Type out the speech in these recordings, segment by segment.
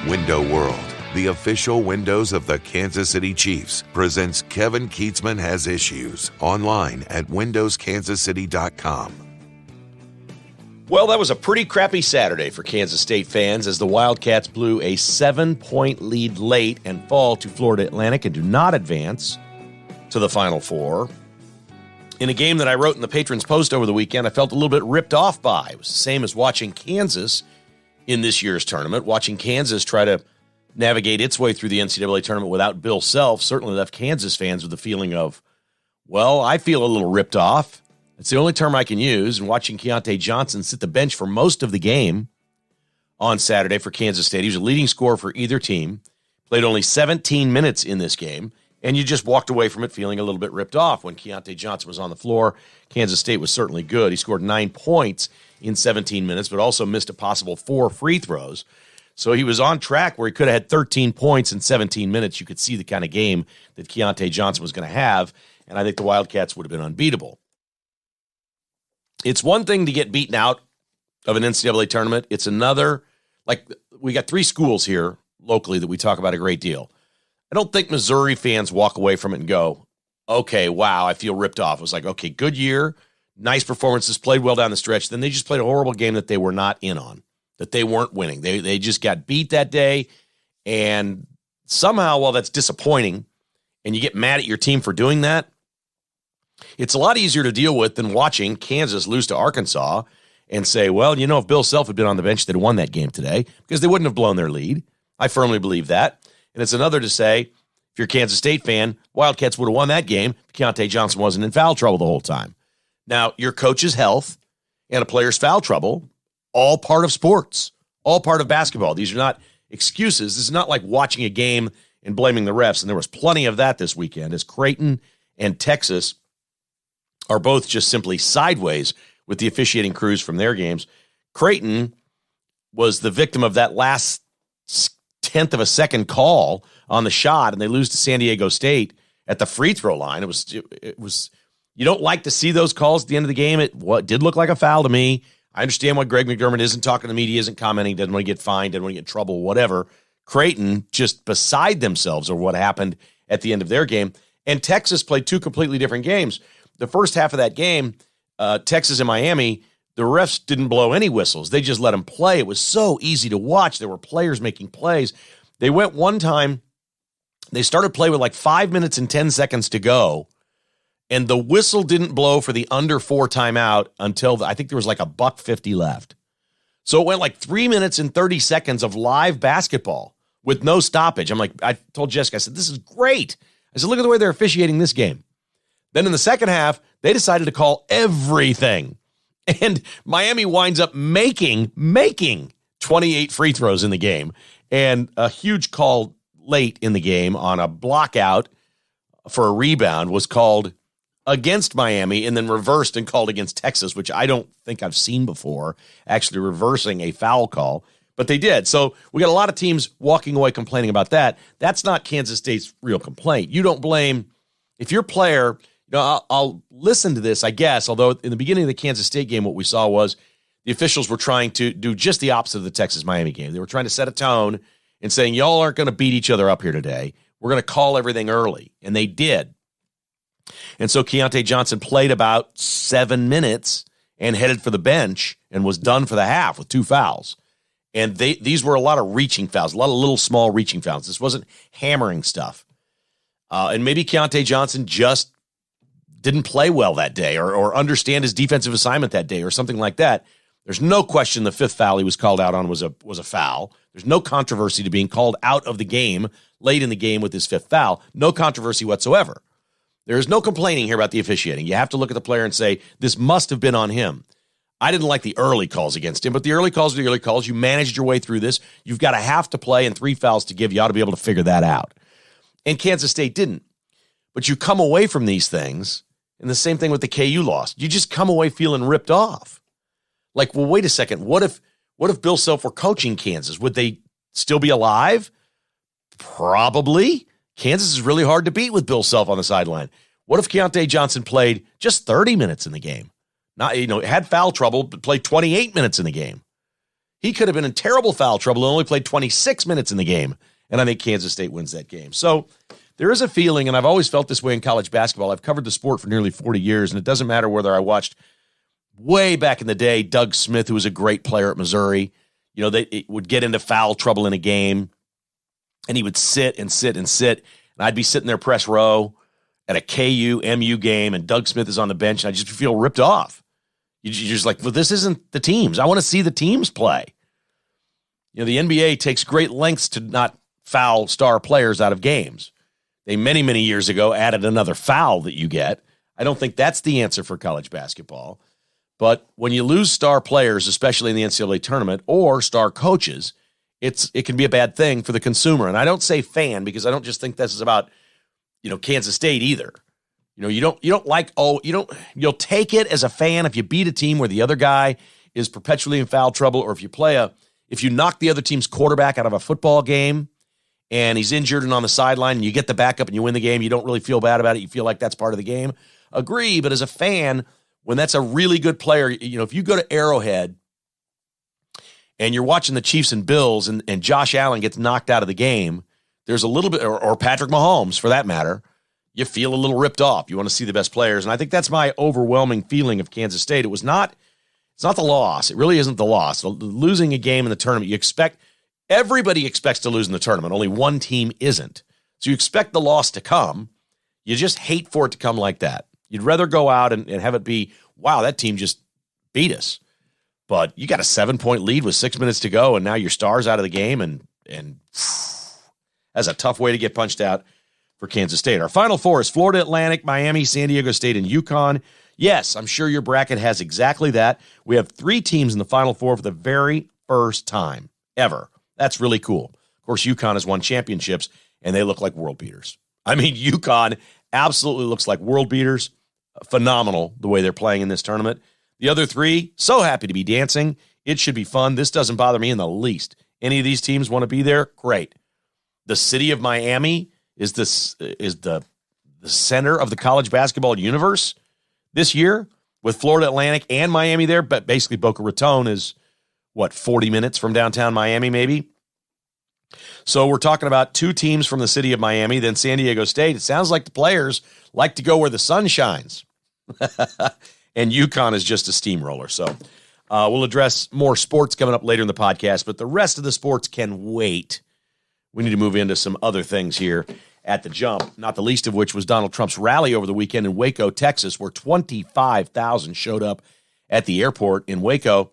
Window World, the official windows of the Kansas City Chiefs, presents Kevin Keatsman Has Issues online at windowskansascity.com. Well, that was a pretty crappy Saturday for Kansas State fans as the Wildcats blew a 7-point lead late and fall to Florida Atlantic and do not advance to the Final Four. In a game that I wrote in the Patrons Post over the weekend, I felt a little bit ripped off by. It was the same as watching Kansas in this year's tournament. Watching Kansas try to navigate its way through the NCAA tournament without Bill Self certainly left Kansas fans with the feeling of, well, I feel a little ripped off. It's the only term I can use. And watching Keontae Johnson sit the bench for most of the game on Saturday for Kansas State. He was a leading scorer for either team. Played only 17 minutes in this game. And you just walked away from it feeling a little bit ripped off. When Keontae Johnson was on the floor, Kansas State was certainly good. He scored 9 points in 17 minutes, but also missed a possible 4 free throws. So he was on track where he could have had 13 points in 17 minutes. You could see the kind of game that Keontae Johnson was going to have. And I think the Wildcats would have been unbeatable. It's one thing to get beaten out of an NCAA tournament. It's another, like we got 3 schools here locally that we talk about a great deal. I don't think Missouri fans walk away from it and go, okay, wow, I feel ripped off. It was like, okay, good year, nice performances, played well down the stretch. Then they just played a horrible game that they were not in on, that they weren't winning. They just got beat that day. And somehow, while that's disappointing and you get mad at your team for doing that, it's a lot easier to deal with than watching Kansas lose to Arkansas and say, well, you know, if Bill Self had been on the bench, they'd have won that game today because they wouldn't have blown their lead. I firmly believe that. And it's another to say, if you're a Kansas State fan, Wildcats would have won that game if Keontae Johnson wasn't in foul trouble the whole time. Now, your coach's health and a player's foul trouble, all part of sports, all part of basketball. These are not excuses. This is not like watching a game and blaming the refs. And there was plenty of that this weekend as Creighton and Texas are both just simply sideways with the officiating crews from their games. Creighton was the victim of that last tenth of a second call on the shot, and they lose to San Diego State at the free throw line. It was. You don't like to see those calls at the end of the game. It did look like a foul to me. I understand why Greg McDermott isn't talking to the media, isn't commenting, doesn't want to get fined, doesn't want to get in trouble, whatever. Creighton just beside themselves over what happened at the end of their game. And Texas played 2 completely different games. The first half of that game, Texas and Miami, the refs didn't blow any whistles. They just let them play. It was so easy to watch. There were players making plays. They went one time, they started play with like 5 minutes and 10 seconds to go, and the whistle didn't blow for the under 4 timeout until I think there was like a $1:50 left. So it went like 3 minutes and 30 seconds of live basketball with no stoppage. I told Jessica, I said, this is great. I said, look at the way they're officiating this game. Then in the second half, they decided to call everything. And Miami winds up making 28 free throws in the game. And a huge call late in the game on a block out for a rebound was called against Miami and then reversed and called against Texas, which I don't think I've seen before, actually reversing a foul call. But they did. So we got a lot of teams walking away complaining about that. That's not Kansas State's real complaint. You don't blame, if your player, I'll listen to this, I guess, although in the beginning of the Kansas State game, what we saw was the officials were trying to do just the opposite of the Texas-Miami game. They were trying to set a tone and saying, y'all aren't going to beat each other up here today. We're going to call everything early. And they did. And so Keontae Johnson played about 7 minutes and headed for the bench and was done for the half with 2 fouls. And these were a lot of reaching fouls, a lot of little small reaching fouls. This wasn't hammering stuff. And maybe Keontae Johnson just didn't play well that day or understand his defensive assignment that day or something like that. There's no question the 5th foul he was called out on was a foul. There's no controversy to being called out of the game late in the game with his 5th foul. No controversy whatsoever. There is no complaining here about the officiating. You have to look at the player and say, this must have been on him. I didn't like the early calls against him, but the early calls are the early calls. You managed your way through this. You've got a half to play and 3 fouls to give. You ought to be able to figure that out. And Kansas State didn't. But you come away from these things, and the same thing with the KU loss. You just come away feeling ripped off. Like, well, wait a second. What if Bill Self were coaching Kansas? Would they still be alive? Probably. Kansas is really hard to beat with Bill Self on the sideline. What if Keontae Johnson played just 30 minutes in the game? Not, had foul trouble, but played 28 minutes in the game. He could have been in terrible foul trouble and only played 26 minutes in the game, and I think Kansas State wins that game. So there is a feeling, and I've always felt this way in college basketball. I've covered the sport for nearly 40 years, and it doesn't matter whether I watched way back in the day Doug Smith, who was a great player at Missouri. They would get into foul trouble in a game, and he would sit and sit and sit, and I'd be sitting there press row at a KU-MU game, and Doug Smith is on the bench, and I just feel ripped off. You're just like, well, this isn't the teams. I want to see the teams play. The NBA takes great lengths to not foul star players out of games. They many, many years ago added another foul that you get. I don't think that's the answer for college basketball. But when you lose star players, especially in the NCAA tournament, or star coaches, it can be a bad thing for the consumer. And I don't say fan because I don't just think this is about, Kansas State either. You'll take it as a fan if you beat a team where the other guy is perpetually in foul trouble, or if you knock the other team's quarterback out of a football game and he's injured and on the sideline and you get the backup and you win the game, you don't really feel bad about it. You feel like that's part of the game. Agree, but as a fan, when that's a really good player, if you go to Arrowhead and you're watching the Chiefs and Bills and Josh Allen gets knocked out of the game, there's a little bit, or Patrick Mahomes for that matter, you feel a little ripped off. You want to see the best players. And I think that's my overwhelming feeling of Kansas State. It's not the loss. It really isn't the loss. Losing a game in the tournament, everybody expects to lose in the tournament. Only one team isn't. So you expect the loss to come. You just hate for it to come like that. You'd rather go out and have it be, wow, that team just beat us. But you got a 7-point lead with 6 minutes to go, and now your star's out of the game, and that's a tough way to get punched out for Kansas State. Our Final Four is Florida Atlantic, Miami, San Diego State, and UConn. Yes, I'm sure your bracket has exactly that. We have 3 teams in the Final Four for the very first time ever. That's really cool. Of course, UConn has won championships, and they look like world beaters. I mean, UConn absolutely looks like world beaters. Phenomenal the way they're playing in this tournament. The other 3, so happy to be dancing. It should be fun. This doesn't bother me in the least. Any of these teams want to be there? Great. The city of Miami is the center of the college basketball universe this year, with Florida Atlantic and Miami there, but basically Boca Raton is, 40 minutes from downtown Miami maybe? So we're talking about 2 teams from the city of Miami, then San Diego State. It sounds like the players like to go where the sun shines. And UConn is just a steamroller. So we'll address more sports coming up later in the podcast, but the rest of the sports can wait. We need to move into some other things here at the jump, not the least of which was Donald Trump's rally over the weekend in Waco, Texas, where 25,000 showed up at the airport in Waco.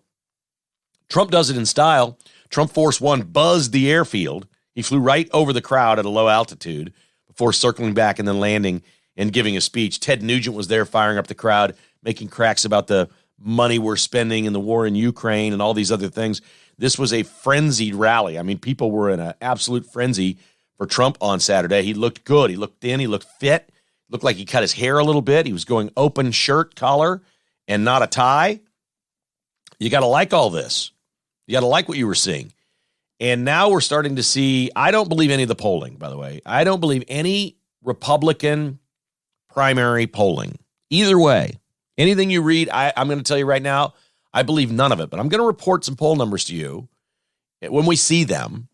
Trump does it in style. Trump Force One buzzed the airfield. He flew right over the crowd at a low altitude before circling back and then landing and giving a speech. Ted Nugent was there firing up the crowd, making cracks about the money we're spending in the war in Ukraine and all these other things. This was a frenzied rally. I mean, people were in an absolute frenzy for Trump on Saturday. He looked good. He looked thin. He looked fit. Looked like he cut his hair a little bit. He was going open shirt, collar, and not a tie. You got to like all this. You got to like what you were seeing. And now we're starting to see, I don't believe any of the polling, by the way. I don't believe any Republican primary polling. Either way, anything you read, I'm going to tell you right now, I believe none of it. But I'm going to report some poll numbers to you when we see them.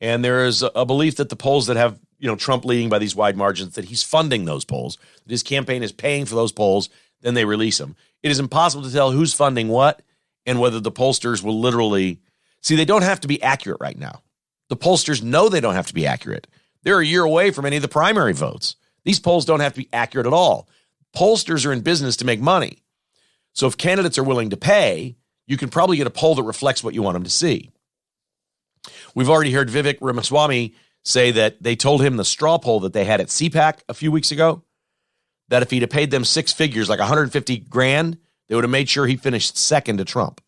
And there is a belief that the polls that have, Trump leading by these wide margins, that he's funding those polls, that his campaign is paying for those polls, then they release them. It is impossible to tell who's funding what and whether the pollsters will literally... See, they don't have to be accurate right now. The pollsters know they don't have to be accurate. They're a year away from any of the primary votes. These polls don't have to be accurate at all. Pollsters are in business to make money. So if candidates are willing to pay, you can probably get a poll that reflects what you want them to see. We've already heard Vivek Ramaswamy say that they told him the straw poll that they had at CPAC a few weeks ago, that if he'd have paid them 6 figures, like $150,000, they would have made sure he finished second to Trump.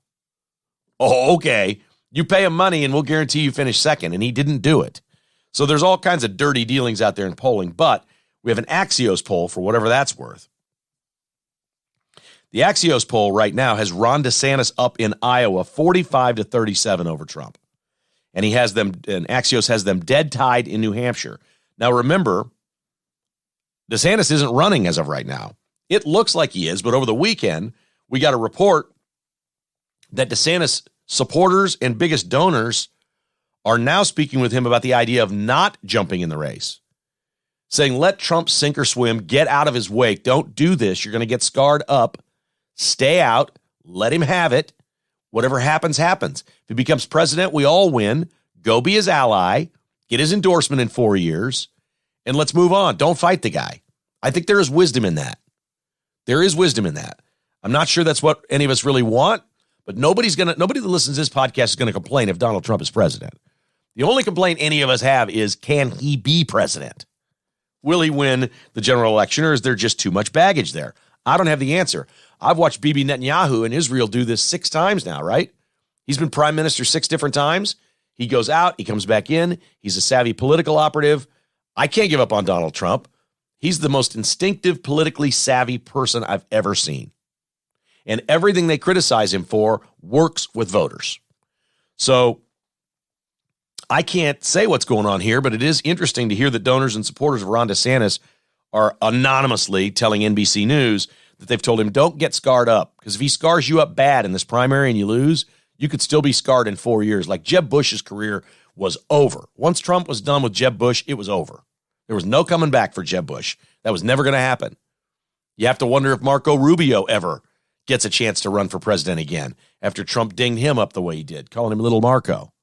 Oh, okay. You pay him money and we'll guarantee you finish second. And he didn't do it. So there's all kinds of dirty dealings out there in polling, but we have an Axios poll for whatever that's worth. The Axios poll right now has Ron DeSantis up in Iowa 45-37 over Trump. And Axios has them dead tied in New Hampshire. Now remember, DeSantis isn't running as of right now. It looks like he is, but over the weekend, we got a report that DeSantis supporters and biggest donors are now speaking with him about the idea of not jumping in the race, saying, let Trump sink or swim, get out of his wake. Don't do this. You're going to get scarred up. Stay out. Let him have it. Whatever happens, happens. If he becomes president, we all win. Go be his ally. Get his endorsement in 4 years. And let's move on. Don't fight the guy. I think there is wisdom in that. There is wisdom in that. I'm not sure that's what any of us really want, but nobody that listens to this podcast is going to complain if Donald Trump is president. The only complaint any of us have is, can he be president? Will he win the general election, or is there just too much baggage there? I don't have the answer. I've watched Bibi Netanyahu in Israel do this 6 times now, right? He's been prime minister 6 different times. He goes out, he comes back in. He's a savvy political operative. I can't give up on Donald Trump. He's the most instinctive, politically savvy person I've ever seen. And everything they criticize him for works with voters. So I can't say what's going on here, but it is interesting to hear that donors and supporters of Ron DeSantis are anonymously telling NBC News that they've told him, don't get scarred up. Because if he scars you up bad in this primary and you lose, you could still be scarred in 4 years. Like Jeb Bush's career was over. Once Trump was done with Jeb Bush, it was over. There was no coming back for Jeb Bush. That was never going to happen. You have to wonder if Marco Rubio ever gets a chance to run for president again after Trump dinged him up the way he did, calling him Little Marco.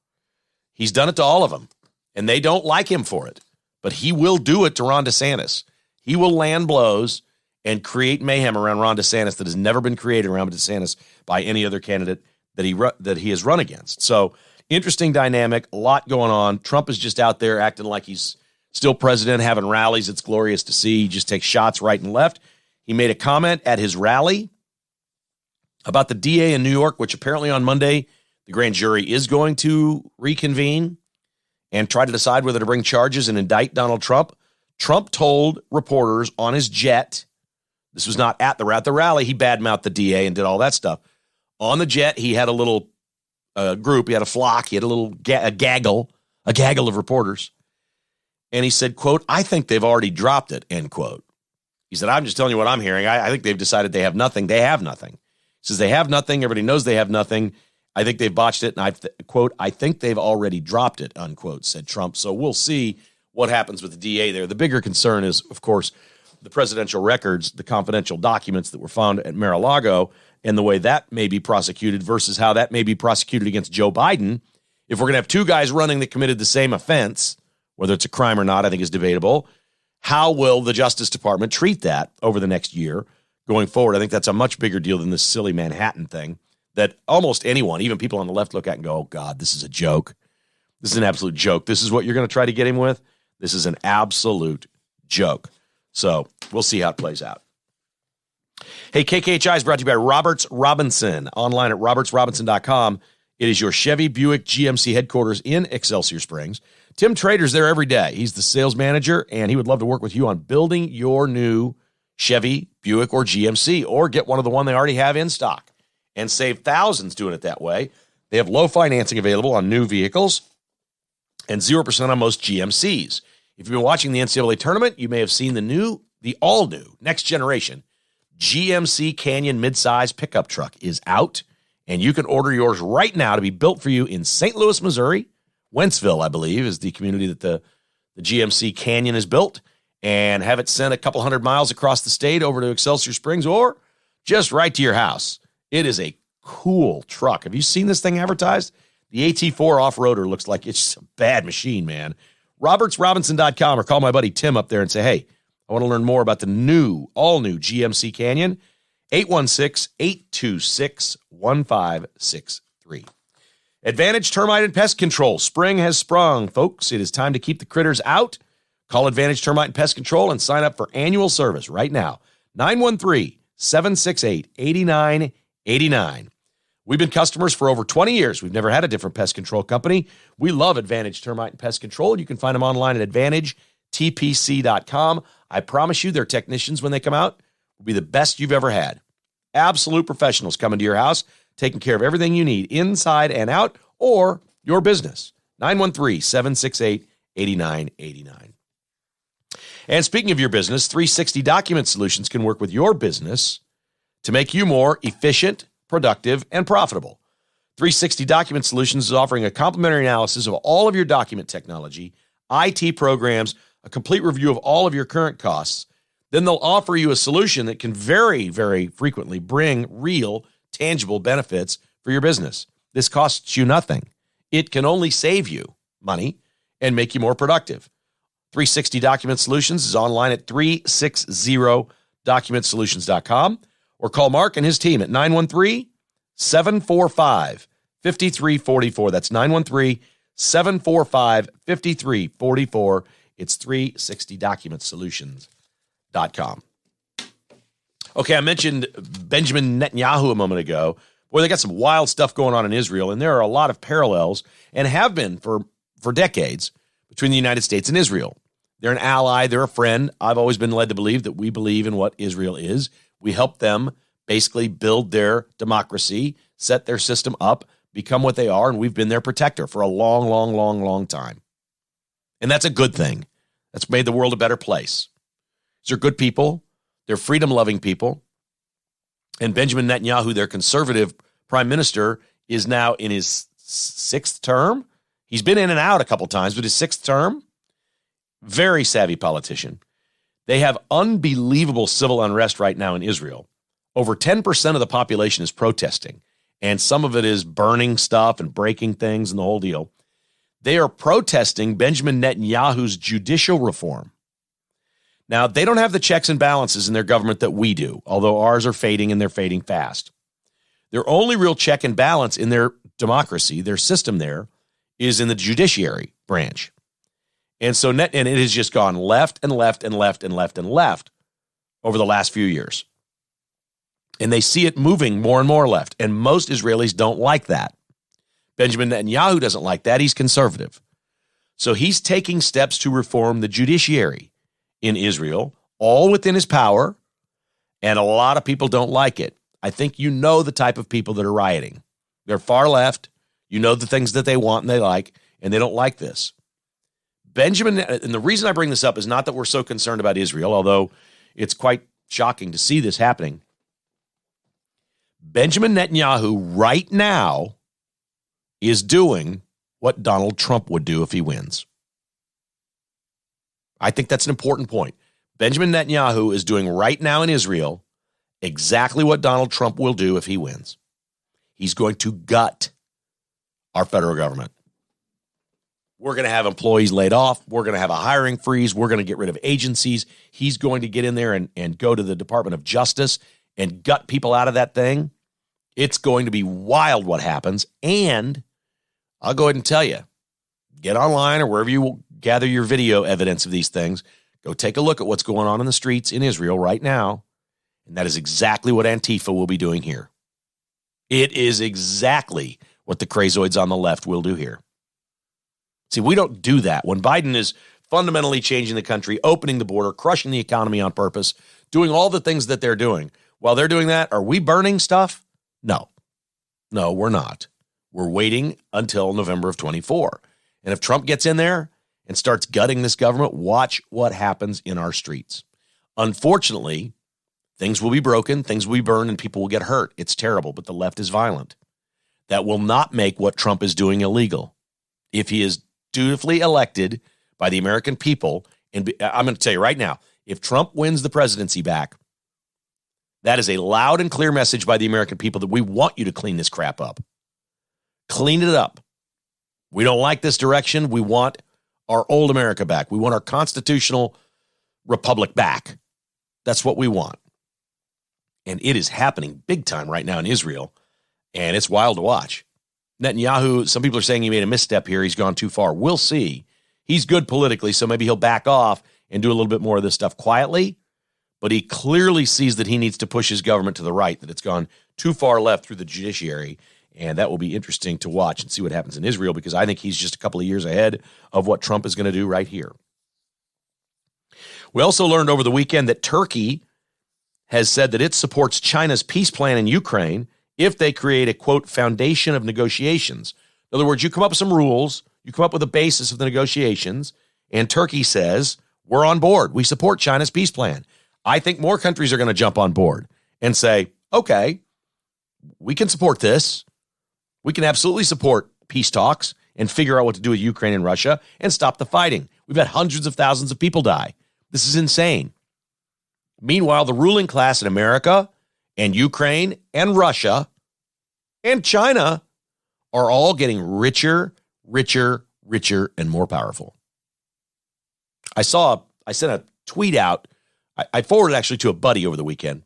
He's done it to all of them, and they don't like him for it. But he will do it to Ron DeSantis. He will land blows and create mayhem around Ron DeSantis that has never been created around DeSantis by any other candidate that he has run against. So interesting dynamic, a lot going on. Trump is just out there acting like he's still president, having rallies. It's glorious to see. He just takes shots right and left. He made a comment at his rally about the DA in New York, which apparently on Monday, the grand jury is going to reconvene and try to decide whether to bring charges and indict Donald Trump. Trump told reporters on his jet, this was not at the rally, he badmouthed the DA and did all that stuff. On the jet, he had a little group, he had a flock, he had a little gaggle of reporters. And he said, quote, I think they've already dropped it, end quote. He said, I'm just telling you what I'm hearing. I think they've decided they have nothing. They have nothing. He says they have nothing. Everybody knows they have nothing. I think they've botched it. And quote, I think they've already dropped it, unquote, said Trump. So we'll see what happens with the DA there. The bigger concern is, of course, the presidential records, the confidential documents that were found at Mar-a-Lago, and the way that may be prosecuted versus how that may be prosecuted against Joe Biden. If we're going to have 2 guys running that committed the same offense, whether it's a crime or not, I think is debatable. How will the Justice Department treat that over the next year going forward? I think that's a much bigger deal than this silly Manhattan thing that almost anyone, even people on the left, look at and go, oh, God, this is a joke. This is an absolute joke. This is what you're going to try to get him with? This is an absolute joke. So we'll see how it plays out. Hey, KKHI is brought to you by Roberts Robinson, online at robertsrobinson.com. It is your Chevy Buick GMC headquarters in Excelsior Springs. Tim Trader's there every day. He's the sales manager, and he would love to work with you on building your new Chevy, Buick, or GMC, or get one of the one they already have in stock and save thousands doing it that way. They have low financing available on new vehicles and 0% on most GMCs. If you've been watching the NCAA tournament, you may have seen the all-new, next generation GMC Canyon midsize pickup truck is out, and you can order yours right now to be built for you in St. Louis, Missouri. Wentzville, I believe, is the community that the GMC Canyon is built, and have it sent a couple hundred miles across the state over to Excelsior Springs or just right to your house. It is a cool truck. Have you seen this thing advertised? The AT4 off-roader looks like it's just a bad machine, man. RobertsRobinson.com, or call my buddy Tim up there and say, hey, I want to learn more about the all-new GMC Canyon. 816-826-1563. Advantage Termite and Pest Control. Spring has sprung, folks. It is time to keep the critters out. Call Advantage Termite and Pest Control and sign up for annual service right now. 913-768-8989. We've been customers for over 20 years. We've never had a different pest control company. We love Advantage Termite and Pest Control. You can find them online at AdvantageTPC.com. I promise you their technicians, when they come out, will be the best you've ever had. Absolute professionals coming to your house, taking care of everything you need inside and out, or your business. 913-768-8989. And speaking of your business, 360 Document Solutions can work with your business to make you more efficient, productive, and profitable. 360 Document Solutions is offering a complimentary analysis of all of your document technology, IT programs, a complete review of all of your current costs. Then they'll offer you a solution that can very, very frequently bring real, tangible benefits for your business. This costs you nothing. It can only save you money and make you more productive. 360 Document Solutions is online at 360documentsolutions.com or call Mark and his team at 913-745-5344. That's 913-745-5344. It's 360documentsolutions.com. Okay, I mentioned Benjamin Netanyahu a moment ago. Boy, they got some wild stuff going on in Israel, and there are a lot of parallels, and have been for decades, between the United States and Israel. They're an ally. They're a friend. I've always been led to believe that we believe in what Israel is. We help them basically build their democracy, set their system up, become what they are, and we've been their protector for a long, long, long, long time. And that's a good thing. That's made the world a better place. These are good people. They're freedom-loving people. And Benjamin Netanyahu, their conservative prime minister, is now in his sixth term. He's been in and out a couple times, but his sixth term, very savvy politician. They have unbelievable civil unrest right now in Israel. Over 10% of the population is protesting, and some of it is burning stuff and breaking things and the whole deal. They are protesting Benjamin Netanyahu's judicial reform. Now, they don't have the checks and balances in their government that we do, although ours are fading, and they're fading fast. Their only real check and balance in their democracy, their system there, is in the judiciary branch. And so it has just gone left and left and left and left and left over the last few years. And they see it moving more and more left. And most Israelis don't like that. Benjamin Netanyahu doesn't like that. He's conservative. So he's taking steps to reform the judiciary in Israel, all within his power. And a lot of people don't like it. I think you know the type of people that are rioting. They're far left. You know the things that they want and they like, and they don't like this. Benjamin, and the reason I bring this up is not that we're so concerned about Israel, although it's quite shocking to see this happening. Benjamin Netanyahu right now is doing what Donald Trump would do if he wins. I think that's an important point. Benjamin Netanyahu is doing right now in Israel exactly what Donald Trump will do if he wins. He's going to gut our federal government. We're going to have employees laid off. We're going to have a hiring freeze. We're going to get rid of agencies. He's going to get in there and go to the Department of Justice and gut people out of that thing. It's going to be wild what happens. And I'll go ahead and tell you, get online or wherever you will gather your video evidence of these things. Go take a look at what's going on in the streets in Israel right now. And that is exactly what Antifa will be doing here. It is exactly what the crazoids on the left will do here. See, we don't do that. When Biden is fundamentally changing the country, opening the border, crushing the economy on purpose, doing all the things that they're doing, while they're doing that, are we burning stuff? No. No, we're not. We're waiting until November of 24. And if Trump gets in there and starts gutting this government, watch what happens in our streets. Unfortunately, things will be broken, things will be burned, and people will get hurt. It's terrible, but the left is violent. That will not make what Trump is doing illegal. If he is dutifully elected by the American people, and I'm going to tell you right now, if Trump wins the presidency back, that is a loud and clear message by the American people that we want you to clean this crap up. Clean it up. We don't like this direction. We want our old America back. We want our constitutional republic back. That's what we want. And it is happening big time right now in Israel, and it's wild to watch. Netanyahu, some people are saying he made a misstep here. He's gone too far. We'll see. He's good politically, so maybe he'll back off and do a little bit more of this stuff quietly. But he clearly sees that he needs to push his government to the right, that it's gone too far left through the judiciary. And that will be interesting to watch and see what happens in Israel, because I think he's just a couple of years ahead of what Trump is going to do right here. We also learned over the weekend that Turkey has said that it supports China's peace plan in Ukraine if they create a, quote, foundation of negotiations. In other words, you come up with some rules, you come up with a basis of the negotiations, and Turkey says, we're on board. We support China's peace plan. I think more countries are going to jump on board and say, okay, we can support this, We can absolutely support peace talks and figure out what to do with Ukraine and Russia and stop the fighting. We've had hundreds of thousands of people die. This is insane. Meanwhile, the ruling class in America and Ukraine and Russia and China are all getting richer, and more powerful. I sent a tweet out. I forwarded actually to a buddy over the weekend.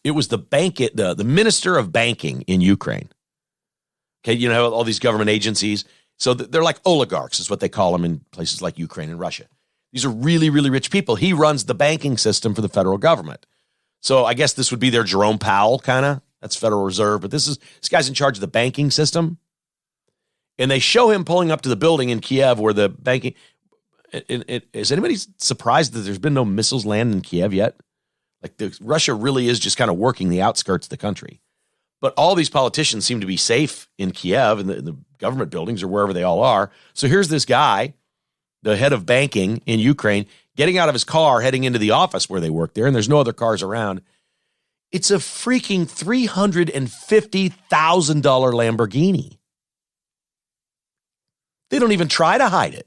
It was the minister of banking in Ukraine. Okay, you know, all these government agencies. So they're like oligarchs is what they call them in places like Ukraine and Russia. These are really, really rich people. He runs the banking system for the federal government. So I guess this would be their Jerome Powell kind of. That's Federal Reserve. But this guy's in charge of the banking system. And they show him pulling up to the building in Kiev where the banking. Is anybody surprised that there's been no missiles land in Kiev yet? Like Russia really is just kind of working the outskirts of the country. But all these politicians seem to be safe in Kiev and the government buildings or wherever they all are. So here's this guy, the head of banking in Ukraine, getting out of his car, heading into the office where they work there, and there's no other cars around. It's a freaking $350,000 Lamborghini. They don't even try to hide it.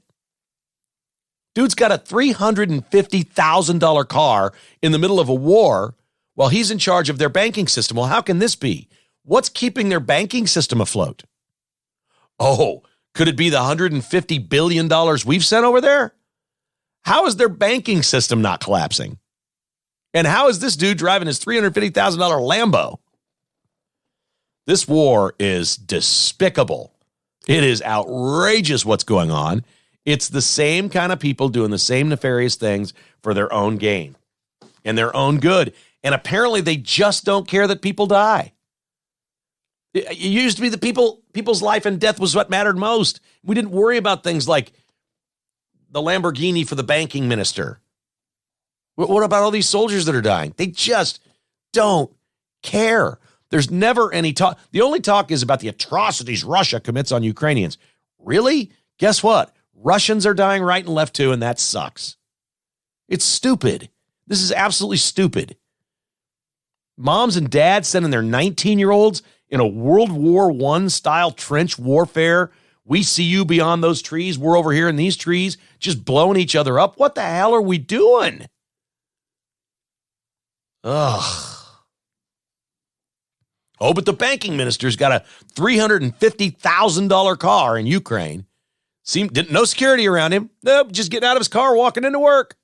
Dude's got a $350,000 car in the middle of a war while he's in charge of their banking system. Well, how can this be? What's keeping their banking system afloat? Oh, could it be the $150 billion we've sent over there? How is their banking system not collapsing? And how is this dude driving his $350,000 Lambo? This war is despicable. It is outrageous what's going on. It's the same kind of people doing the same nefarious things for their own gain and their own good. And apparently they just don't care that people die. It used to be the people's life and death was what mattered most. We didn't worry about things like the Lamborghini for the banking minister. What about all these soldiers that are dying? They just don't care. There's never any talk. The only talk is about the atrocities Russia commits on Ukrainians. Really? Guess what? Russians are dying right and left too, and that sucks. It's stupid. This is absolutely stupid. Moms and dads sending their 19-year-olds in a World War I style trench warfare. We see you beyond those trees. We're over here in these trees just blowing each other up. What the hell are we doing? Ugh. Oh, but the banking minister's got a $350,000 car in Ukraine. No security around him. Nope, just getting out of his car, walking into work.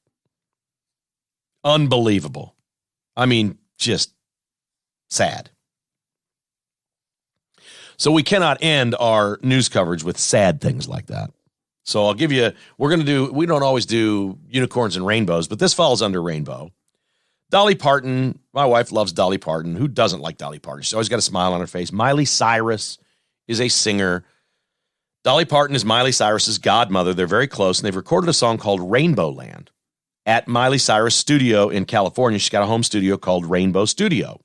Unbelievable. I mean, just sad. So we cannot end our news coverage with sad things like that. So I'll give you, we don't always do unicorns and rainbows, but this falls under rainbow. Dolly Parton, my wife loves Dolly Parton. Who doesn't like Dolly Parton? She's always got a smile on her face. Miley Cyrus is a singer. Dolly Parton is Miley Cyrus's godmother. They're very close, and they've recorded a song called Rainbow Land at Miley Cyrus Studio in California. She's got a home studio called Rainbow Studio.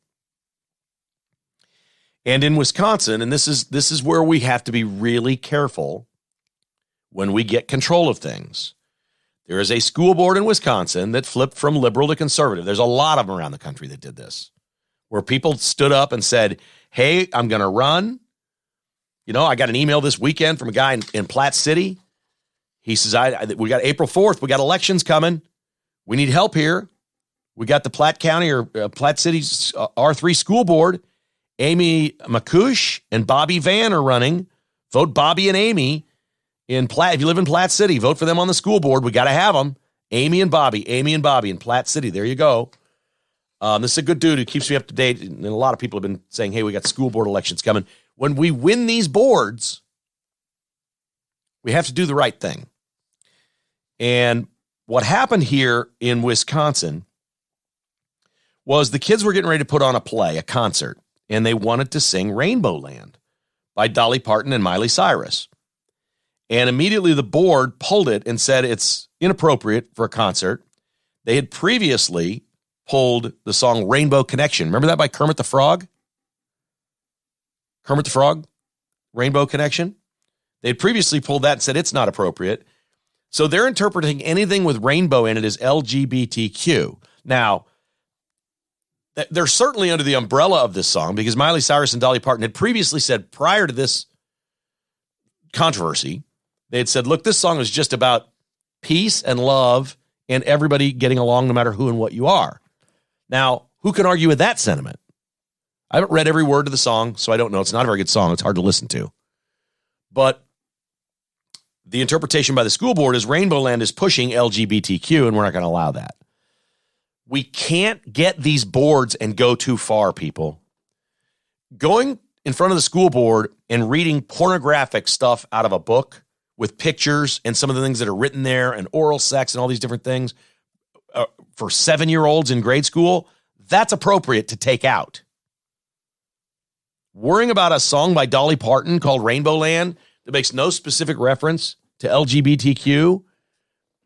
And in Wisconsin, and this is where we have to be really careful when we get control of things. There is a school board in Wisconsin that flipped from liberal to conservative. There's a lot of them around the country that did this, where people stood up and said, hey, I'm going to run. You know, I got an email this weekend from a guy in Platte City. He says, we got April 4th. We got elections coming. We need help here. We got the Platte County or Platte City's R3 school board. Amy McCush and Bobby Van are running. Vote Bobby and Amy in Platte. If you live in Platte City, vote for them on the school board. We got to have them. Amy and Bobby in Platte City. There you go. This is a good dude who keeps me up to date. And a lot of people have been saying, hey, we got school board elections coming. When we win these boards, we have to do the right thing. And what happened here in Wisconsin was the kids were getting ready to put on a play, a concert, and they wanted to sing Rainbow Land by Dolly Parton and Miley Cyrus. And immediately the board pulled it and said it's inappropriate for a concert. They had previously pulled the song Rainbow Connection. Remember that by Kermit the Frog? Kermit the Frog, Rainbow Connection. They had previously pulled that and said it's not appropriate. So they're interpreting anything with rainbow in it as LGBTQ. Now, they're certainly under the umbrella of this song because Miley Cyrus and Dolly Parton had previously said prior to this controversy, they had said, look, this song is just about peace and love and everybody getting along no matter who and what you are. Now, who can argue with that sentiment? I haven't read every word of the song, so I don't know. It's not a very good song. It's hard to listen to. But the interpretation by the school board is Rainbow Land is pushing LGBTQ, and we're not going to allow that. We can't get these boards and go too far, people. Going in front of the school board and reading pornographic stuff out of a book with pictures and some of the things that are written there and oral sex and all these different things for 7-year-olds in grade school, that's appropriate to take out. Worrying about a song by Dolly Parton called Rainbow Land that makes no specific reference to LGBTQ,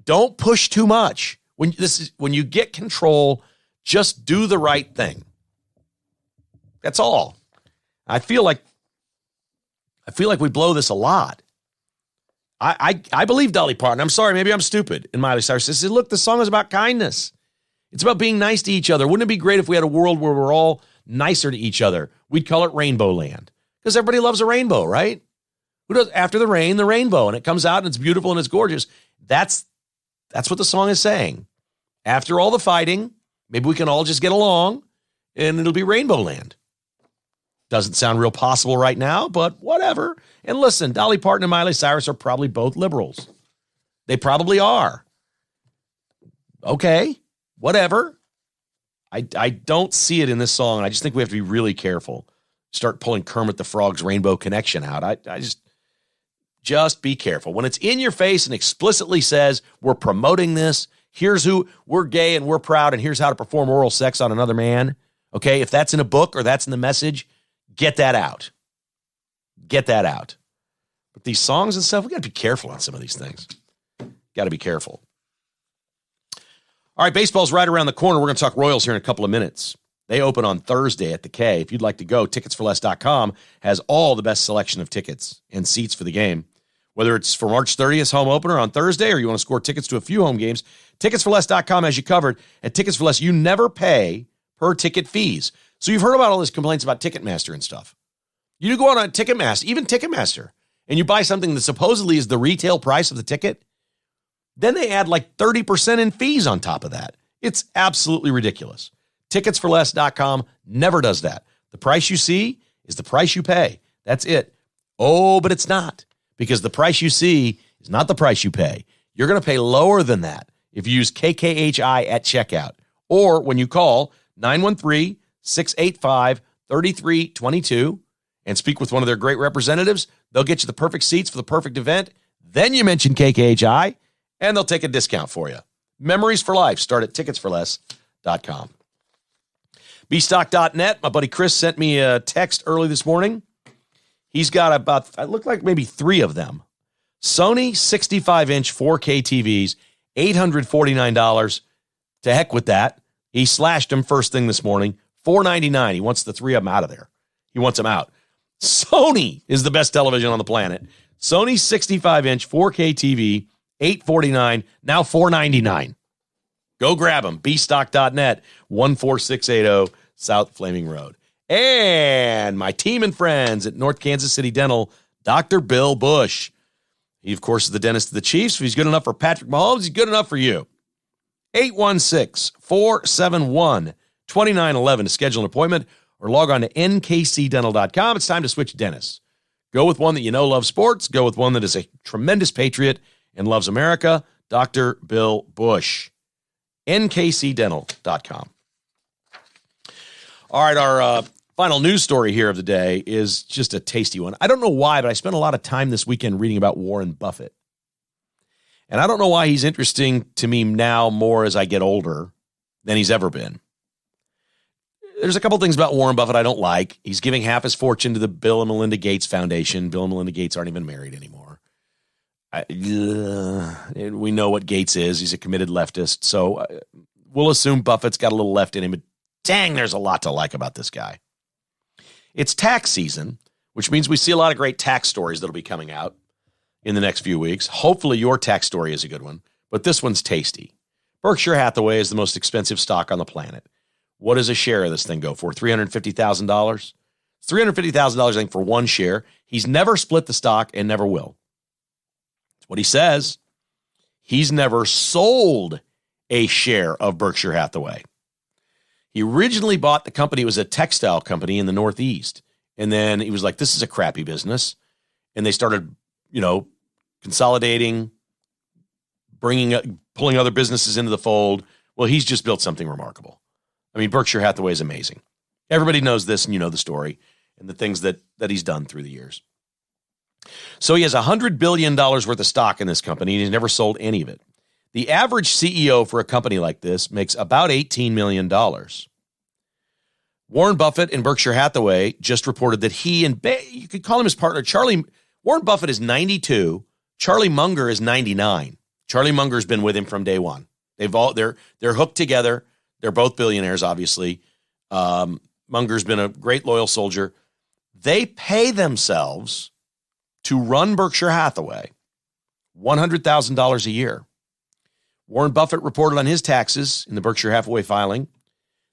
don't push too much. When you get control, just do the right thing. That's all. I feel like we blow this a lot. I believe Dolly Parton. I'm sorry, maybe I'm stupid. And Miley Cyrus says, look, the song is about kindness. It's about being nice to each other. Wouldn't it be great if we had a world where we're all nicer to each other? We'd call it Rainbow Land because everybody loves a rainbow, right? Who does after the rain, the rainbow, and it comes out and it's beautiful and it's gorgeous. That's what the song is saying. After all the fighting, maybe we can all just get along and it'll be Rainbow Land. Doesn't sound real possible right now, but whatever. And listen, Dolly Parton and Miley Cyrus are probably both liberals. They probably are. Okay, whatever. I don't see it in this song, and I just think we have to be really careful. Start pulling Kermit the Frog's Rainbow Connection out. I just be careful. When it's in your face and explicitly says, we're promoting this, here's who, we're gay and we're proud, and here's how to perform oral sex on another man, okay? If that's in a book or that's in the message, get that out. Get that out. But these songs and stuff, we got to be careful on some of these things. Got to be careful. All right, baseball's right around the corner. We're going to talk Royals here in a couple of minutes. They open on Thursday at the K. If you'd like to go, ticketsforless.com has all the best selection of tickets and seats for the game. Whether it's for March 30th home opener on Thursday or you want to score tickets to a few home games, ticketsforless.com has you covered. At Tickets for Less, you never pay per ticket fees. So you've heard about all these complaints about Ticketmaster and stuff. You go on Ticketmaster, even Ticketmaster, and you buy something that supposedly is the retail price of the ticket. Then they add like 30% in fees on top of that. It's absolutely ridiculous. Ticketsforless.com never does that. The price you see is the price you pay. That's it. Oh, but it's not, because the price you see is not the price you pay. You're going to pay lower than that if you use KKHI at checkout or when you call 913-685-3322 and speak with one of their great representatives. They'll get you the perfect seats for the perfect event. Then you mention KKHI, and they'll take a discount for you. Memories for life. Start at ticketsforless.com. bstock.net. My buddy Chris sent me a text early this morning. He's got about, it looked like maybe 3 of them. Sony 65-inch 4K TVs, $849. To heck with that. He slashed them first thing this morning, $499. He wants the 3 of them out of there. He wants them out. Sony is the best television on the planet. Sony 65-inch 4K TV, $849, now $499. Go grab them. bstock.net, 14680 South Flaming Road. And my team and friends at North Kansas City Dental, Dr. Bill Bush. He, of course, is the dentist of the Chiefs. If he's good enough for Patrick Mahomes, he's good enough for you. 816-471-2911 to schedule an appointment or log on to nkcdental.com. It's time to switch dentists. Go with one that you know loves sports. Go with one that is a tremendous patriot and loves America. Dr. Bill Bush. nkcdental.com. All right, our final news story here of the day is just a tasty one. I don't know why, but I spent a lot of time this weekend reading about Warren Buffett. And I don't know why he's interesting to me now more as I get older than he's ever been. There's a couple things about Warren Buffett I don't like. He's giving half his fortune to the Bill and Melinda Gates Foundation. Bill and Melinda Gates aren't even married anymore. We know what Gates is. He's a committed leftist. So we'll assume Buffett's got a little left in him. But dang, there's a lot to like about this guy. It's tax season, which means we see a lot of great tax stories that'll be coming out in the next few weeks. Hopefully your tax story is a good one, but this one's tasty. Berkshire Hathaway is the most expensive stock on the planet. What does a share of this thing go for? $350,000? It's $350,000, I think, for one share. He's never split the stock and never will. That's what he says. He's never sold a share of Berkshire Hathaway. He originally bought the company. It was a textile company in the Northeast. And then he was like, this is a crappy business. And they started, consolidating, pulling other businesses into the fold. Well, he's just built something remarkable. I mean, Berkshire Hathaway is amazing. Everybody knows this, and you know the story and the things that he's done through the years. So he has $100 billion worth of stock in this company, and he's never sold any of it. The average CEO for a company like this makes about $18 million. Warren Buffett and Berkshire Hathaway just reported that he and you could call him his partner, Warren Buffett is 92. Charlie Munger is 99. Charlie Munger's been with him from day one. They're hooked together. They're both billionaires, obviously. Munger's been a great loyal soldier. They pay themselves to run Berkshire Hathaway $100,000 a year. Warren Buffett reported on his taxes in the Berkshire Hathaway filing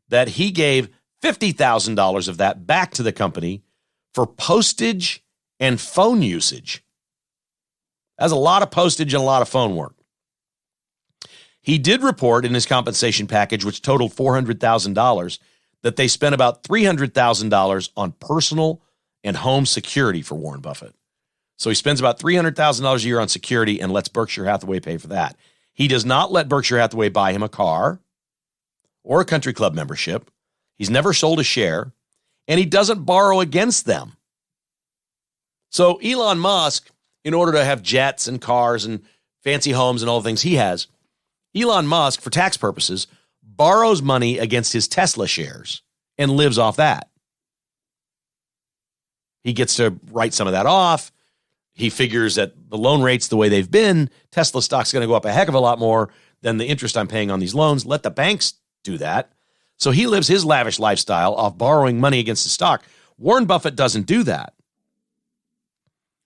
that he gave $50,000 of that back to the company for postage and phone usage. That's a lot of postage and a lot of phone work. He did report in his compensation package, which totaled $400,000, that they spent about $300,000 on personal and home security for Warren Buffett. So he spends about $300,000 a year on security and lets Berkshire Hathaway pay for that. He does not let Berkshire Hathaway buy him a car or a country club membership. He's never sold a share, and he doesn't borrow against them. So Elon Musk, in order to have jets and cars and fancy homes and all the things he has, Elon Musk, for tax purposes, borrows money against his Tesla shares and lives off that. He gets to write some of that off. He figures that the loan rates, the way they've been, Tesla stock's going to go up a heck of a lot more than the interest I'm paying on these loans. Let the banks do that. So he lives his lavish lifestyle off borrowing money against the stock. Warren Buffett doesn't do that.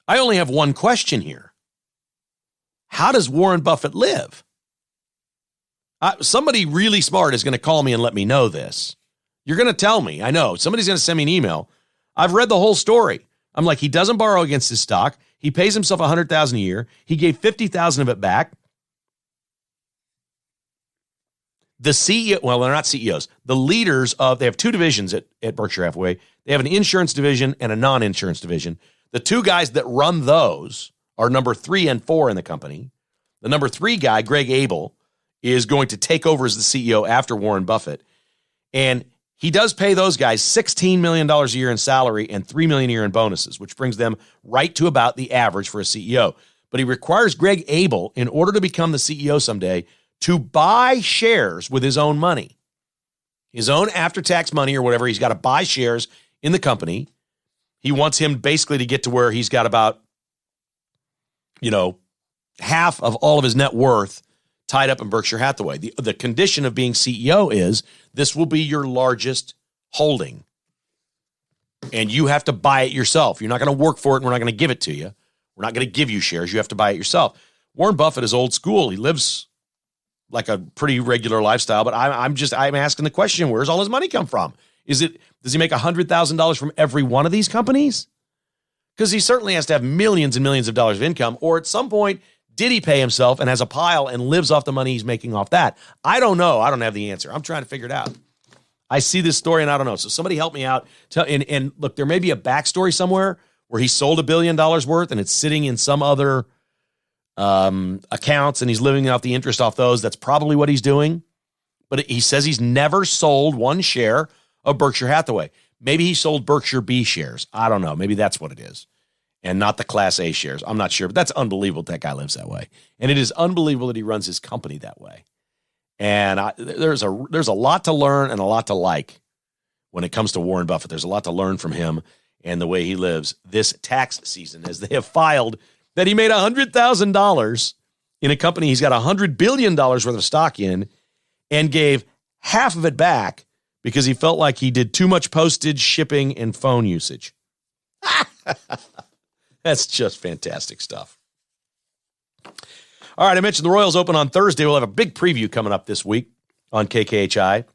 I only have one question here. How does Warren Buffett live? Somebody really smart is going to call me and let me know this. You're going to tell me. I know. Somebody's going to send me an email. I've read the whole story. I'm like, he doesn't borrow against his stock. He pays himself $100,000 a year. He gave $50,000 of it back. The CEO, well, they're not CEOs. The leaders they have two divisions at Berkshire Hathaway. They have an insurance division and a non-insurance division. The two guys that run those are number 3 and 4 in the company. The number 3 guy, Greg Abel, is going to take over as the CEO after Warren Buffett. And he does pay those guys $16 million a year in salary and $3 million a year in bonuses, which brings them right to about the average for a CEO. But he requires Greg Abel, in order to become the CEO someday, to buy shares with his own money, his own after-tax money or whatever. He's got to buy shares in the company. He wants him basically to get to where he's got about, half of all of his net worth tied up in Berkshire Hathaway. The condition of being CEO is this will be your largest holding, and you have to buy it yourself. You're not going to work for it, and we're not going to give it to you. We're not going to give you shares. You have to buy it yourself. Warren Buffett is old school. He lives like a pretty regular lifestyle, but I'm asking the question, where's all his money come from? Does he make $100,000 from every one of these companies? Because he certainly has to have millions and millions of dollars of income, or at some point, did he pay himself and has a pile and lives off the money he's making off that? I don't know. I don't have the answer. I'm trying to figure it out. I see this story and I don't know. So somebody help me out. And look, there may be a backstory somewhere where he sold $1 billion worth and it's sitting in some other accounts and he's living off the interest off those. That's probably what he's doing. But he says he's never sold one share of Berkshire Hathaway. Maybe he sold Berkshire B shares. I don't know. Maybe that's what it is. And not the Class A shares. I'm not sure, but that's unbelievable that guy lives that way. And it is unbelievable that he runs his company that way. And there's a lot to learn and a lot to like when it comes to Warren Buffett. There's a lot to learn from him and the way he lives this tax season, as they have filed that he made $100,000 in a company he's got $100 billion worth of stock in and gave half of it back because he felt like he did too much postage, shipping, and phone usage. That's just fantastic stuff. All right, I mentioned the Royals Open on Thursday. We'll have a big preview coming up this week on KKHI.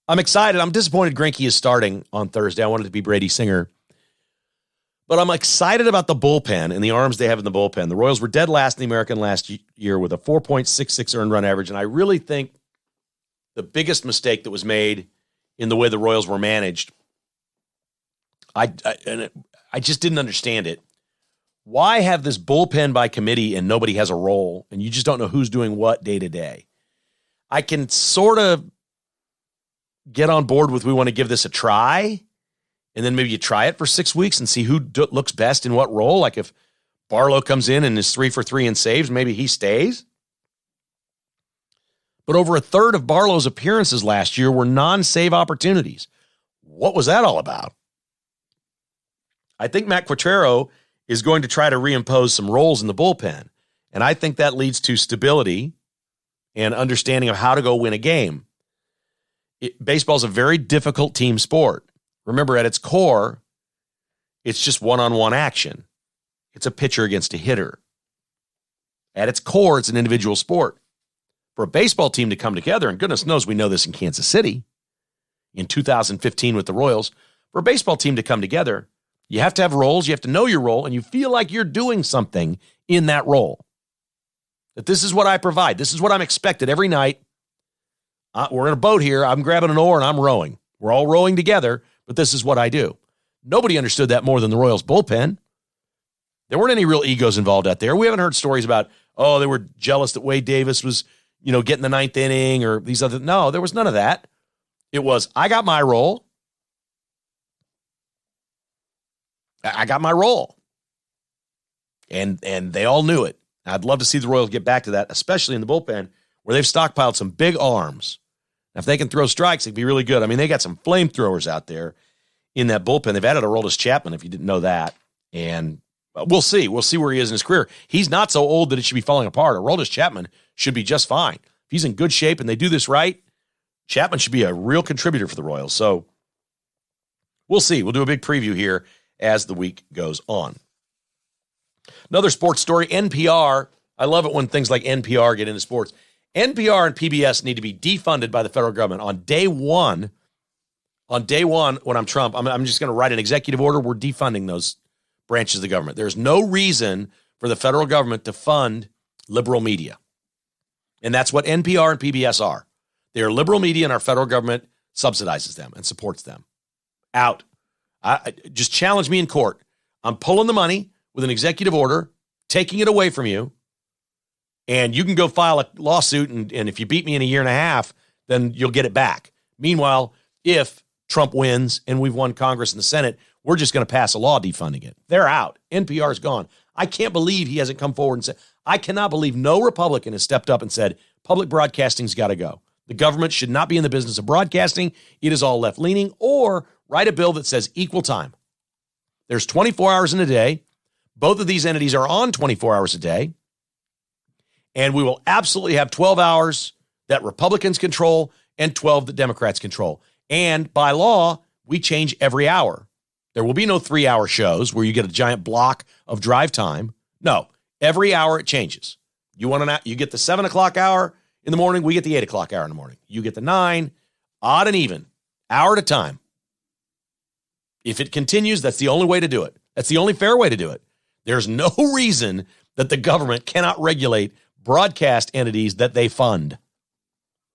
I'm excited. I'm disappointed Greinke is starting on Thursday. I wanted it to be Brady Singer. But I'm excited about the bullpen and the arms they have in the bullpen. The Royals were dead last in the American last year with a 4.66 earned run average, and I really think the biggest mistake that was made in the way the Royals were managed, I just didn't understand it. Why have this bullpen by committee and nobody has a role, and you just don't know who's doing what day to day? I can sort of get on board with we want to give this a try, and then maybe you try it for 6 weeks and see who looks best in what role. Like if Barlow comes in and is 3 for 3 in saves, maybe he stays. But over a third of Barlow's appearances last year were non-save opportunities. What was that all about? I think Matt Quatraro is going to try to reimpose some roles in the bullpen, and I think that leads to stability and understanding of how to go win a game. Baseball is a very difficult team sport. Remember, at its core, it's just one-on-one action. It's a pitcher against a hitter. At its core, it's an individual sport. For a baseball team to come together, and goodness knows we know this in Kansas City in 2015 with the Royals, for a baseball team to come together, you have to have roles, you have to know your role, and you feel like you're doing something in that role. That this is what I provide. This is what I'm expected every night. We're in a boat here. I'm grabbing an oar and I'm rowing. We're all rowing together, but this is what I do. Nobody understood that more than the Royals bullpen. There weren't any real egos involved out there. We haven't heard stories about, they were jealous that Wade Davis was, getting the ninth inning or these other. No, there was none of that. It was, I got my role. I got my role. And they all knew it. I'd love to see the Royals get back to that, especially in the bullpen where they've stockpiled some big arms. Now, if they can throw strikes, it'd be really good. I mean, they got some flamethrowers out there in that bullpen. They've added Aroldis Chapman, if you didn't know that. And we'll see. We'll see where he is in his career. He's not so old that it should be falling apart. Aroldis Chapman should be just fine. If he's in good shape and they do this right, Chapman should be a real contributor for the Royals. So we'll see. We'll do a big preview here as the week goes on. Another sports story, NPR. I love it when things like NPR get into sports. NPR and PBS need to be defunded by the federal government. On day one, when I'm Trump, I'm just going to write an executive order. We're defunding those branches of the government. There's no reason for the federal government to fund liberal media. And that's what NPR and PBS are. They are liberal media, and our federal government subsidizes them and supports them. Out. Just challenge me in court. I'm pulling the money with an executive order, taking it away from you, and you can go file a lawsuit, and if you beat me in a year and a half, then you'll get it back. Meanwhile, if Trump wins and we've won Congress and the Senate, we're just going to pass a law defunding it. They're out. NPR's gone. I can't believe he hasn't come forward and said, I cannot believe no Republican has stepped up and said, public broadcasting's got to go. The government should not be in the business of broadcasting. It is all left-leaning, or write a bill that says equal time. There's 24 hours in a day. Both of these entities are on 24 hours a day. And we will absolutely have 12 hours that Republicans control and 12 that Democrats control. And by law, we change every hour. There will be no 3-hour shows where you get a giant block of drive time. No, every hour it changes. You get the 7 o'clock hour in the morning. We get the 8 o'clock hour in the morning. You get the 9, odd and even, hour at a time. If it continues, that's the only way to do it. That's the only fair way to do it. There's no reason that the government cannot regulate broadcast entities that they fund.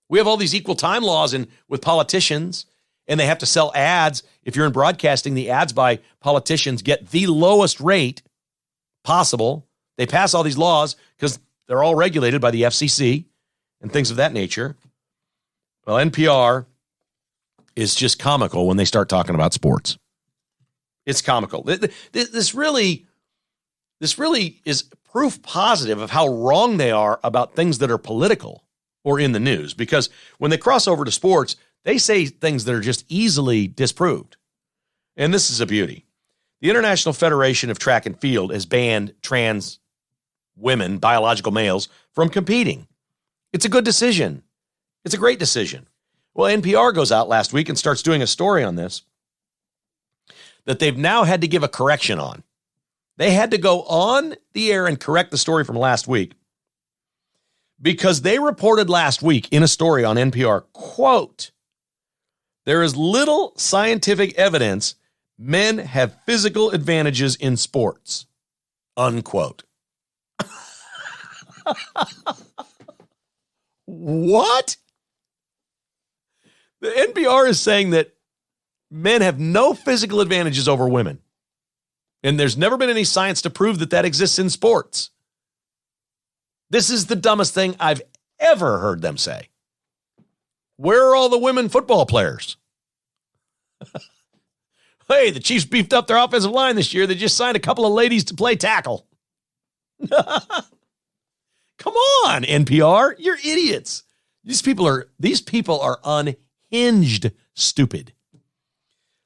We have all these equal time laws with politicians, and they have to sell ads. If you're in broadcasting, the ads by politicians get the lowest rate possible. They pass all these laws because they're all regulated by the FCC and things of that nature. Well, NPR is just comical when they start talking about sports. It's comical. This really is proof positive of how wrong they are about things that are political or in the news, because when they cross over to sports, they say things that are just easily disproved. And this is a beauty. The International Federation of Track and Field has banned trans women, biological males, from competing. It's a good decision. It's a great decision. Well, NPR goes out last week and starts doing a story on this that they've now had to give a correction on. They had to go on the air and correct the story from last week because they reported last week in a story on NPR, quote, There is little scientific evidence men have physical advantages in sports. Unquote. What? The NPR is saying that men have no physical advantages over women. And there's never been any science to prove that that exists in sports. This is the dumbest thing I've ever heard them say. Where are all the women football players? Hey, the Chiefs beefed up their offensive line this year. They just signed a couple of ladies to play tackle. Come on, NPR. You're idiots. These people are unhinged stupid.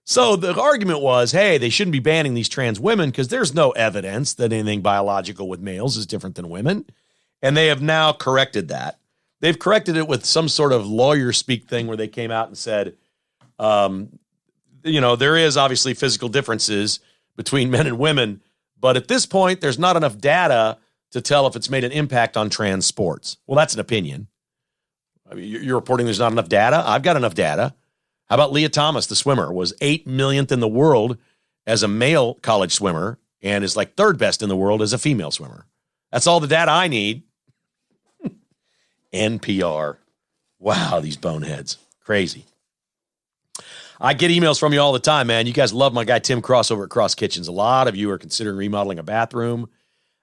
So the argument was, hey, they shouldn't be banning these trans women because there's no evidence that anything biological with males is different than women. And they have now corrected that. They've corrected it with some sort of lawyer speak thing where they came out and said, there is obviously physical differences between men and women, but at this point, there's not enough data to tell if it's made an impact on trans sports. Well, that's an opinion. I mean, you're reporting there's not enough data? I've got enough data. How about Leah Thomas, the swimmer, was 8 millionth in the world as a male college swimmer and is like third best in the world as a female swimmer. That's all the data I need. NPR. Wow, these boneheads. Crazy. I get emails from you all the time, man. You guys love my guy Tim Cross over at Cross Kitchens. A lot of you are considering remodeling a bathroom.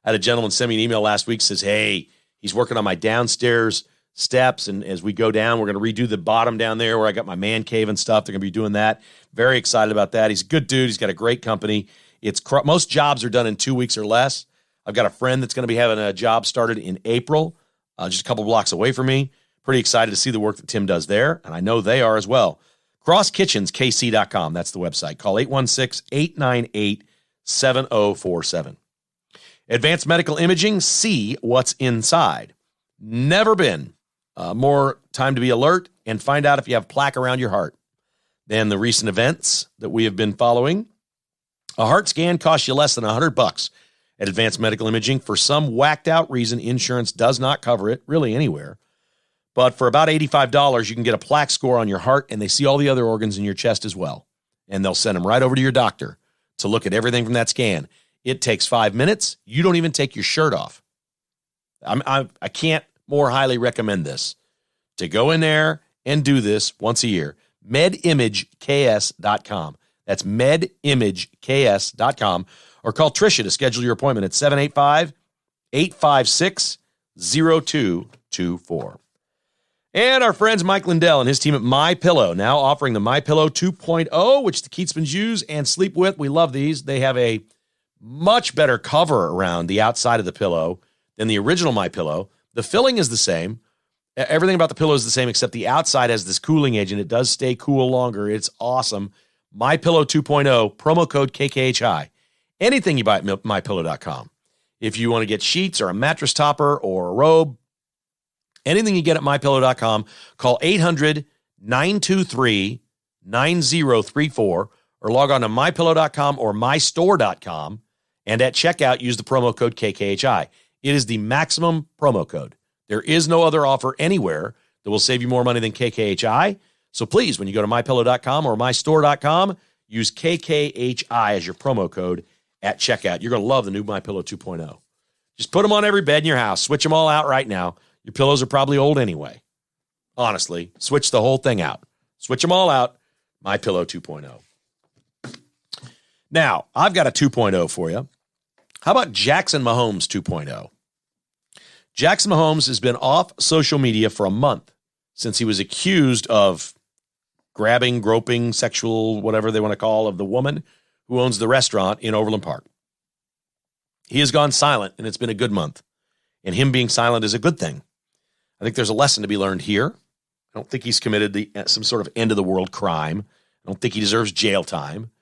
I had a gentleman send me an email last week, says, hey, he's working on my downstairs steps, and as we go down, we're going to redo the bottom down there where I got my man cave and stuff. They're going to be doing that. Very excited about that. He's a good dude. He's got a great company. Most jobs are done in 2 weeks or less. I've got a friend that's going to be having a job started in April, just a couple blocks away from me. Pretty excited to see the work that Tim does there, and I know they are as well. CrossKitchensKC.com. That's the website. Call 816-898-7047. Advanced Medical Imaging, see what's inside. Never been more time to be alert and find out if you have plaque around your heart than the recent events that we have been following. A heart scan costs you less than $100 at Advanced Medical Imaging. For some whacked out reason, insurance does not cover it, really anywhere. But for about $85, you can get a plaque score on your heart, and they see all the other organs in your chest as well. And they'll send them right over to your doctor to look at everything from that scan. It takes 5 minutes. You don't even take your shirt off. I can't more highly recommend this. To go in there and do this once a year. MedImageKS.com. That's MedImageKS.com. Or call Tricia to schedule your appointment at 785-856-0224. And our friends Mike Lindell and his team at MyPillow now offering the MyPillow 2.0, which the Keatsmans use and sleep with. We love these. They have a much better cover around the outside of the pillow than the original MyPillow. The filling is the same. Everything about the pillow is the same, except the outside has this cooling agent. It does stay cool longer. It's awesome. MyPillow 2.0, promo code KKHI. Anything you buy at MyPillow.com. If you want to get sheets or a mattress topper or a robe, anything you get at MyPillow.com, call 800-923-9034 or log on to MyPillow.com or MyStore.com. And at checkout, use the promo code KKHI. It is the maximum promo code. There is no other offer anywhere that will save you more money than KKHI. So please, when you go to MyPillow.com or MyStore.com, use KKHI as your promo code at checkout. You're going to love the new MyPillow 2.0. Just put them on every bed in your house. Switch them all out right now. Your pillows are probably old anyway. Honestly, switch the whole thing out. Switch them all out. MyPillow 2.0. Now, I've got a 2.0 for you. How about Jackson Mahomes 2.0? Jackson Mahomes has been off social media for a month since he was accused of grabbing, groping, sexual, whatever they want to call, of the woman who owns the restaurant in Overland Park. He has gone silent, and it's been a good month. And him being silent is a good thing. I think there's a lesson to be learned here. I don't think he's committed some sort of end-of-the-world crime. I don't think he deserves jail time.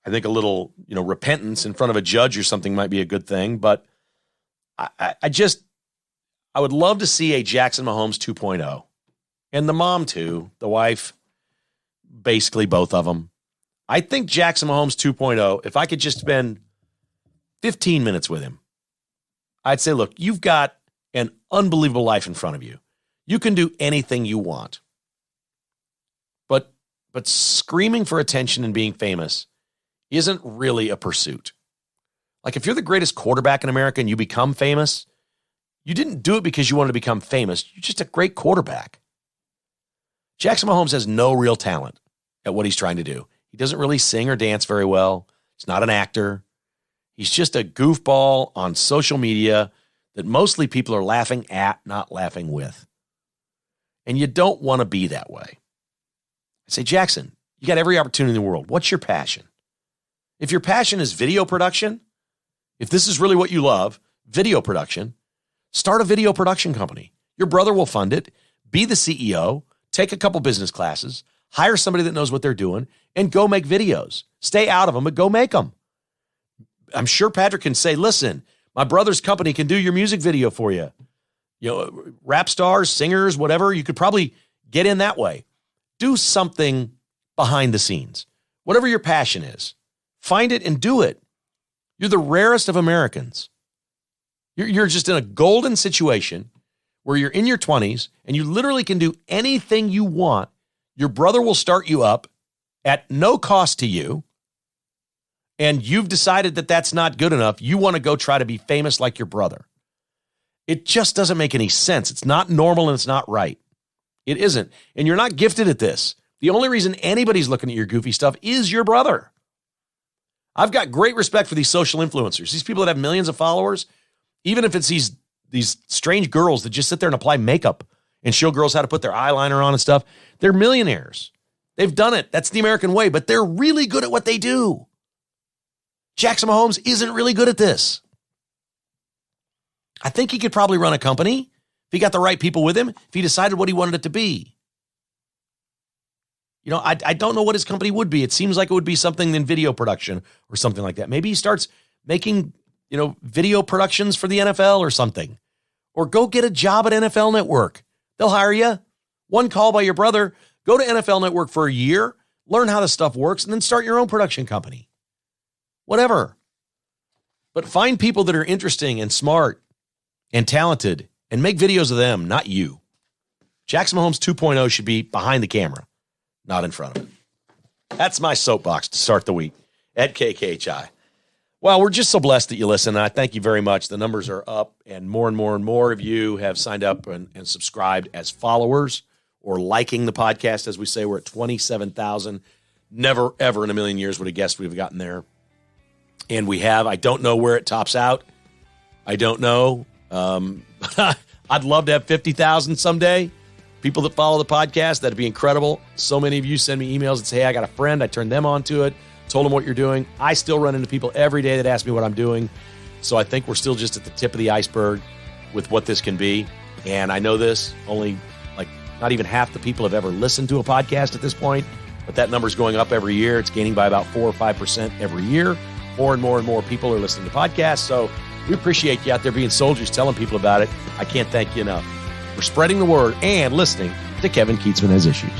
I think a little, repentance in front of a judge or something might be a good thing. But I would love to see a Jackson Mahomes 2.0. And the mom, too. The wife. Basically, both of them. I think Jackson Mahomes 2.0, if I could just spend 15 minutes with him, I'd say, look, you've got an unbelievable life in front of you. You can do anything you want. But But screaming for attention and being famous isn't really a pursuit. Like if you're the greatest quarterback in America and you become famous, you didn't do it because you wanted to become famous. You're just a great quarterback. Jackson Mahomes has no real talent at what he's trying to do. He doesn't really sing or dance very well. He's not an actor. He's just a goofball on social media that mostly people are laughing at, not laughing with. And you don't want to be that way. I say, Jackson, you got every opportunity in the world. What's your passion? If your passion is video production, if this is really what you love, video production, start a video production company. Your brother will fund it. Be the CEO. Take a couple business classes. Hire somebody that knows what they're doing and go make videos. Stay out of them, but go make them. I'm sure Patrick can say, listen, my brother's company can do your music video for you. You know, rap stars, singers, whatever. You could probably get in that way. Do something behind the scenes. Whatever your passion is, find it and do it. You're the rarest of Americans. You're just in a golden situation where you're in your 20s and you literally can do anything you want. Your brother will start you up at no cost to you. And you've decided that that's not good enough. You want to go try to be famous like your brother. It just doesn't make any sense. It's not normal and it's not right. It isn't. And you're not gifted at this. The only reason anybody's looking at your goofy stuff is your brother. I've got great respect for these social influencers. These people that have millions of followers, even if it's these strange girls that just sit there and apply makeup and show girls how to put their eyeliner on and stuff. They're millionaires. They've done it. That's the American way, but they're really good at what they do. Jackson Mahomes isn't really good at this. I think he could probably run a company if he got the right people with him, if he decided what he wanted it to be. You know, I don't know what his company would be. It seems like it would be something in video production or something like that. Maybe he starts making, video productions for the NFL or something. Or go get a job at NFL Network. They'll hire you. One call by your brother. Go to NFL Network for a year. Learn how this stuff works and then start your own production company. Whatever. But find people that are interesting and smart and talented and make videos of them, not you. Jackson Mahomes 2.0 should be behind the camera, not in front of it. That's my soapbox to start the week at KKHI. Well, we're just so blessed that you listen. And I thank you very much. The numbers are up and more of you have signed up and subscribed as followers or liking the podcast. As we say, we're at 27,000. Never, ever in a million years would have guessed we've gotten there. And we have. I don't know where it tops out. I don't know. I'd love to have 50,000 someday. People that follow the podcast, that'd be incredible. So many of you send me emails and say, hey, I got a friend. I turned them on to it, told them what you're doing. I still run into people every day that ask me what I'm doing. So I think we're still just at the tip of the iceberg with what this can be. And I know this, only not even half the people have ever listened to a podcast at this point, but that number's going up every year. It's gaining by about 4 or 5% every year. More and more people are listening to podcasts. So we appreciate you out there being soldiers, telling people about it. I can't thank you enough for spreading the word and listening to Kevin Keatsman Has Issues.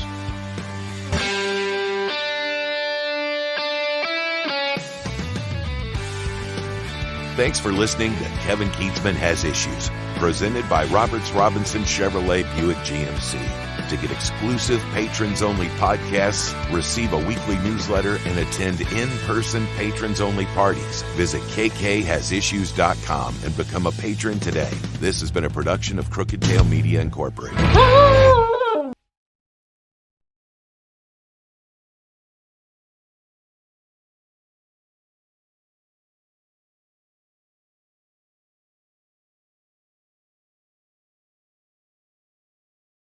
Thanks for listening to Kevin Keatsman Has Issues, presented by Roberts Robinson Chevrolet Buick GMC. To get exclusive patrons-only podcasts, receive a weekly newsletter, and attend in-person patrons-only parties, visit kkhasissues.com and become a patron today. This has been a production of Crooked Tail Media Incorporated.